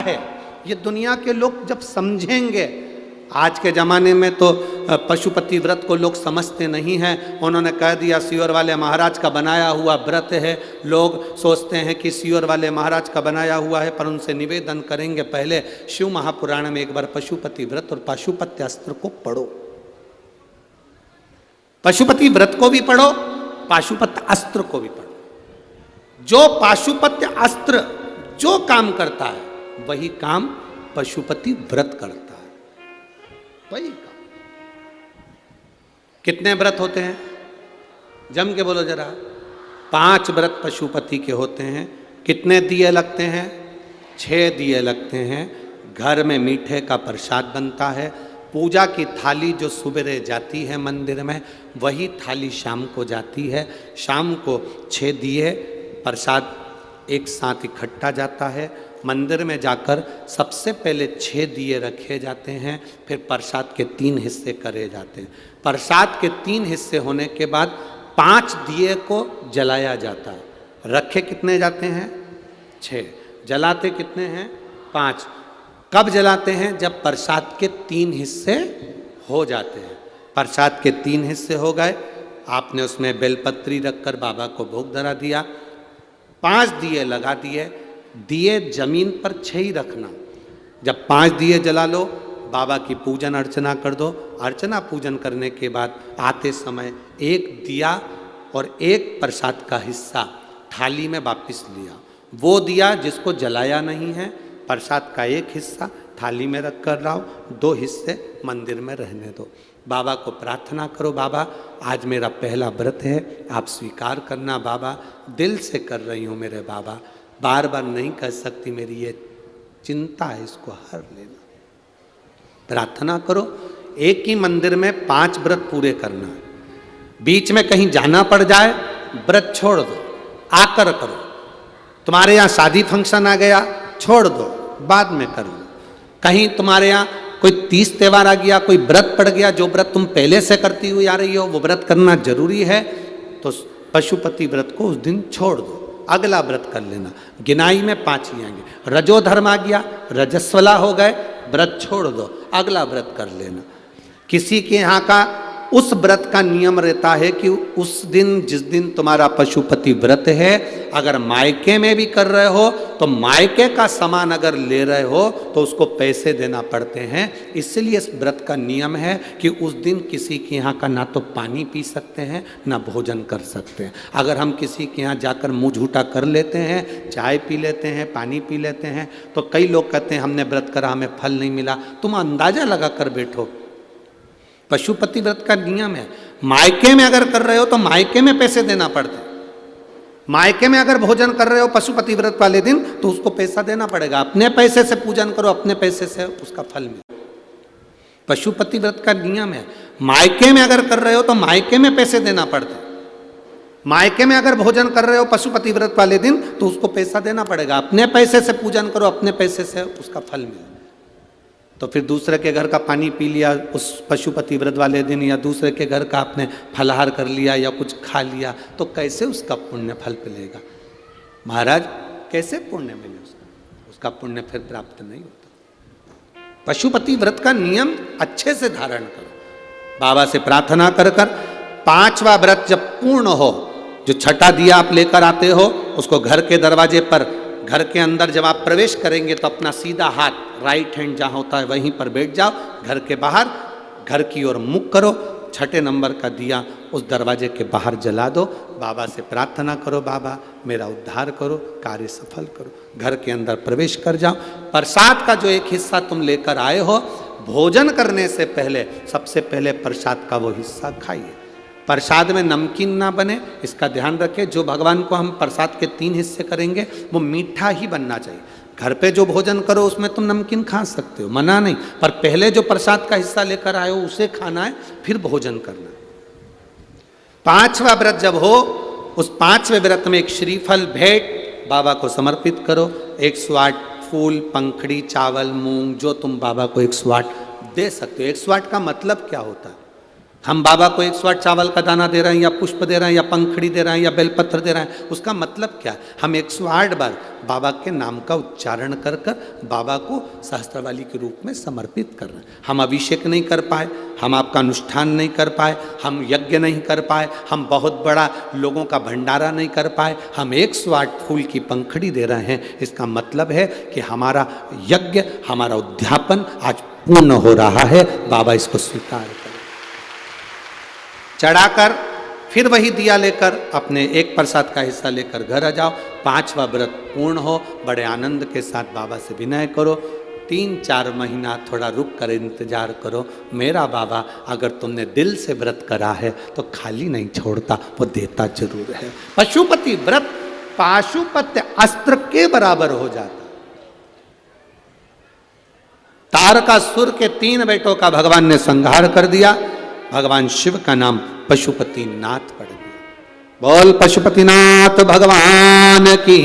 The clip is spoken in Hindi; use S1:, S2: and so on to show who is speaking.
S1: है। ये दुनिया के लोग जब समझेंगे, आज के ज़माने में तो पशुपति व्रत को लोग समझते नहीं हैं। उन्होंने कह दिया सीहोर वाले महाराज का बनाया हुआ व्रत है। लोग सोचते हैं कि सीहोर वाले महाराज का बनाया हुआ है, पर उनसे निवेदन करेंगे पहले शिव महापुराण में एक बार पशुपति व्रत और पाशुपत्य अस्त्र को पढ़ो। पशुपति व्रत को भी पढ़ो, पाशुपत्य अस्त्र को भी पढ़ो। जो पाशुपत्य अस्त्र जो काम करता है वही काम पशुपति व्रत करता है, वही काम। कितने व्रत होते हैं? जम के बोलो जरा। 5 व्रत पशुपति के होते हैं। कितने दिए लगते हैं? 6 दिए लगते हैं। घर में मीठे का प्रसाद बनता है। पूजा की थाली जो सुबह जाती है मंदिर में, वही थाली शाम को जाती है। शाम को 6 दिए प्रसाद एक साथ इकट्ठा जाता है। मंदिर में जाकर सबसे पहले 6 दिए रखे जाते हैं, फिर प्रसाद के 3 हिस्से करे जाते हैं। प्रसाद के 3 हिस्से होने के बाद 5 दिए को जलाया जाता है। रखे कितने जाते हैं? 6। जलाते कितने हैं? 5। कब जलाते हैं? जब प्रसाद के 3 हिस्से हो जाते हैं। प्रसाद के 3 हिस्से हो गए, आपने उसमें बेलपत्री रखकर बाबा को भोग धरा दिया। 5 दिए लगा दिए। दिए जमीन पर 6 ही रखना। जब 5 दिए जला लो, बाबा की पूजन अर्चना कर दो। अर्चना पूजन करने के बाद आते समय 1 दिया और 1 प्रसाद का हिस्सा थाली में वापस लिया। वो दिया जिसको जलाया नहीं है, प्रसाद का 1 हिस्सा थाली में रख कर लाओ, 2 हिस्से मंदिर में रहने दो। बाबा को प्रार्थना करो, बाबा आज मेरा पहला व्रत है, आप स्वीकार करना। बाबा दिल से कर रही हूँ मेरे बाबा, बार बार नहीं कह सकती, मेरी ये चिंता है, इसको हर लेना। प्रार्थना करो। एक ही मंदिर में 5 व्रत पूरे करना है। बीच में कहीं जाना पड़ जाए, व्रत छोड़ दो, आकर करो। तुम्हारे यहाँ शादी फंक्शन आ गया, छोड़ दो, बाद में कर लो। कहीं तुम्हारे यहाँ कोई 30 त्यौहार आ गया, कोई व्रत पड़ गया, जो व्रत तुम पहले से करती हुई आ रही हो वो व्रत करना जरूरी है, तो पशुपति व्रत को उस दिन छोड़ दो, अगला व्रत कर लेना। गिनाई में 5 ही आएंगे। रजोधर्म आ गया, रजस्वला हो गए, व्रत छोड़ दो, अगला व्रत कर लेना। किसी के यहाँ का उस व्रत का नियम रहता है कि उस दिन, जिस दिन तुम्हारा पशुपति व्रत है, अगर मायके में भी कर रहे हो तो मायके का सामान अगर ले रहे हो तो उसको पैसे देना पड़ते हैं। इसलिए इस व्रत का नियम है कि उस दिन किसी के यहाँ का ना तो पानी पी सकते हैं ना भोजन कर सकते हैं। अगर हम किसी के यहाँ जाकर मुँह झूठा कर लेते हैं, चाय पी लेते हैं, पानी पी लेते हैं, तो कई लोग कहते हैं हमने व्रत करा, हमें फल नहीं मिला। तुम अंदाजा लगा कर बैठो, पशुपति व्रत का नियम है। मायके में अगर कर रहे हो तो मायके में पैसे देना पड़ता है। मायके में अगर भोजन कर रहे हो पशुपति व्रत वाले दिन तो उसको पैसा देना पड़ेगा। अपने पैसे से पूजन करो, अपने पैसे से उसका फल मिले। पशुपति व्रत का नियम है। मायके में अगर कर रहे हो तो मायके में पैसे देना पड़ता है। मायके में अगर भोजन कर रहे हो पशुपति व्रत वाले दिन तो उसको पैसा देना पड़ेगा। अपने पैसे से पूजन करो, अपने पैसे से उसका फल मिले। तो फिर दूसरे के घर का पानी पी लिया उस पशुपति व्रत वाले दिन, या दूसरे के घर का आपने फलाहार कर लिया या कुछ खा लिया, तो कैसे उसका पुण्य फल मिलेगा? महाराज कैसे पुण्य मिले? उसका पुण्य फिर प्राप्त नहीं होता। पशुपति व्रत का नियम अच्छे से धारण करो। बाबा से प्रार्थना कर कर 5वां व्रत जब पूर्ण हो, जो छठा दिया आप लेकर आते हो, उसको घर के दरवाजे पर, घर के अंदर जब आप प्रवेश करेंगे तो अपना सीधा हाथ, राइट हैंड जहाँ होता है वहीं पर बैठ जाओ। घर के बाहर घर की ओर मुख करो। 6ठे नंबर का दिया उस दरवाजे के बाहर जला दो। बाबा से प्रार्थना करो, बाबा मेरा उद्धार करो, कार्य सफल करो। घर के अंदर प्रवेश कर जाओ। प्रसाद का जो एक हिस्सा तुम लेकर आए हो, भोजन करने से पहले सबसे पहले प्रसाद का वो हिस्सा खाइए। प्रसाद में नमकीन ना बने, इसका ध्यान रखें। जो भगवान को हम प्रसाद के 3 हिस्से करेंगे वो मीठा ही बनना चाहिए। घर पे जो भोजन करो उसमें तुम नमकीन खा सकते हो, मना नहीं, पर पहले जो प्रसाद का हिस्सा लेकर आए हो उसे खाना है, फिर भोजन करना है। 5वां व्रत जब हो, उस 5वें व्रत में एक श्रीफल भेंट बाबा को समर्पित करो। 108 फूल, पंखड़ी, चावल, मूंग, जो तुम बाबा को 108 दे सकते हो। 108 का मतलब क्या होता है? हम बाबा को 108 चावल का दाना दे रहे हैं, या पुष्प दे रहे हैं, या पंखड़ी दे रहे हैं, या बेलपत्र दे रहे हैं, उसका मतलब क्या? हम 108 बार बाबा के नाम का उच्चारण कर कर बाबा को सहस्त्रवाली के रूप में समर्पित कर रहे हैं। हम अभिषेक नहीं कर पाए, हम आपका अनुष्ठान नहीं कर पाए, हम यज्ञ नहीं कर पाए, हम बहुत बड़ा लोगों का भंडारा नहीं कर पाए, हम 108 फूल की पंखड़ी दे रहे हैं। इसका मतलब है कि हमारा यज्ञ, हमारा उद्यापन आज पूर्ण हो रहा है। बाबा इसको स्वीकार करें। चढ़ाकर फिर वही दिया लेकर अपने एक प्रसाद का हिस्सा लेकर घर आ जाओ। 5वां व्रत पूर्ण हो, बड़े आनंद के साथ बाबा से विनय करो। 3-4 महीना थोड़ा रुक कर इंतजार करो। मेरा बाबा अगर तुमने दिल से व्रत करा है तो खाली नहीं छोड़ता, वो देता जरूर है। पशुपति व्रत पाशुपत्य अस्त्र के बराबर हो जाता। तारकासुर के 3 बेटों का भगवान ने संहार कर दिया। भगवान शिव का नाम पशुपतिनाथ पड़ गया। बोल पशुपतिनाथ भगवान की।